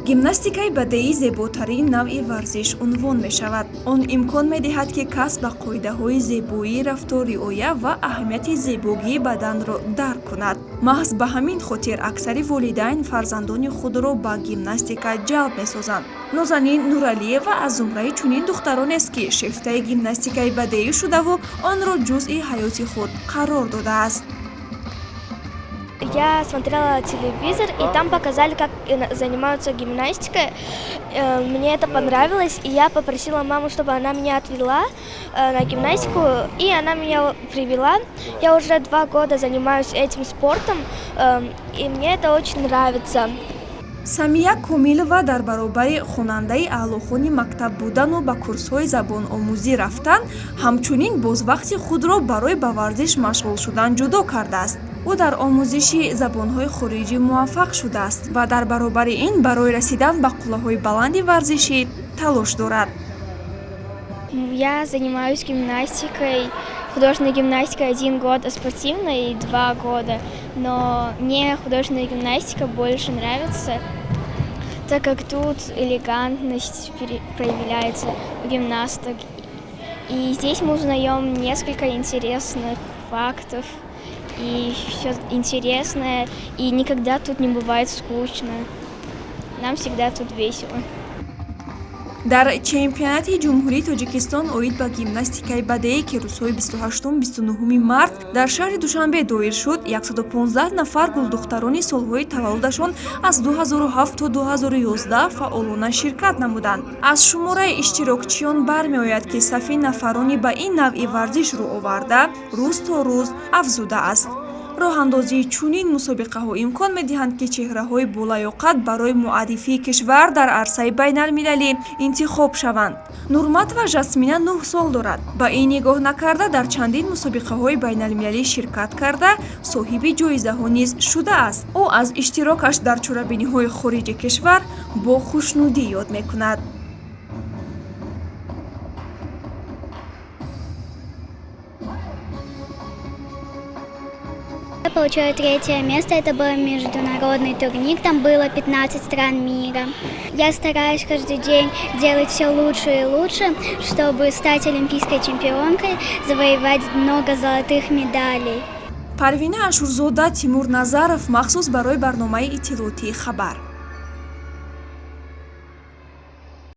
гимнастикаи бадеӣ зеботарин навъи варзиш унвон мешавад. Он имкон медиҳад ки кас ба қоидаҳои зебоӣ, рафтор риоя ва аҳамияти зебогии баданро дарк кунад. маҳз ба ҳамин хотир аксари волидайн фарзандони худро ба гимнастика ҷалб месозанд. нозанин Нуралиева аз зумраи чунин духтаронест, ки шифтаи гимнастикаи бадеӣ шудаву онро ҷузъи ҳаёти худ қарор додааст. Я смотрела телевизор, и там показали, как занимаются гимнастикой. Мне это понравилось, и я попросила маму, чтобы она меня отвела на гимнастику, и она меня привела. Я уже 2 года занимаюсь этим спортом, и мне это очень нравится. Самия Комилова дар баробари хонандаи аълохони мактаб будану ба курсҳои забономӯзӣ рафтан, ҳамчунин бозвақти худро барои ба варзиш машғул шудан ҷудо кардааст. ӯ дар омӯзиши забонҳои хориҷӣ муваффақ шудааст ва дар баробари ин барои расидан ба қуллаҳои баланди варзишӣ талош дорад. Я занимаюсь гимнастикой, художественной гимнастикой 1 год, а спортивной 2 года. Но мне художественная гимнастика больше нравится, так как тут элегантность проявляется у гимнасток. И здесь мы узнаем несколько интересных фактов. И все интересное, и никогда тут не бывает скучно. Нам всегда тут весело. дар чемпионати ҷумҳурии Тоҷикистон оид ба гимнастикаи бадеӣ, ки рӯзҳои 28-29 март дар шаҳри Душанбе доир шуд, 115 нафар гулдухтарони солҳои таваллудашон аз 2007 то 2011 фаъолона ширкат намуданд. аз шумораи иштирокчиён бармеояд, ки сафи нафарони ба ин навъи варзиш рӯ оварда рӯз то рӯз афзудааст. роҳандозии чунин мусобиқаҳо имкон медиҳанд, ки чеҳраҳои болаёқат барои муаррифии кишвар дар арсаи байналмилалӣ интихоб шаванд. Нурматова Жасмина 9 сол дорад. ба ин нигоҳ накарда дар чандин мусобиқаҳои байналмилалӣ ширкат карда, соҳиби ҷоизаҳо низ шудааст. ӯ аз иштирокаш дар чорабиниҳои хориҷи кишвар бо хушнудӣ ёд мекунад. Я получила 3-е место, это был международный турнир, там было 15 стран мира. Я стараюсь каждый день делать все лучше и лучше, чтобы стать олимпийской чемпионкой, завоевать много золотых медалей. Парвина Ашурзода, Тимур Назаров, махсус барои барномаи иттилоотии Хабар.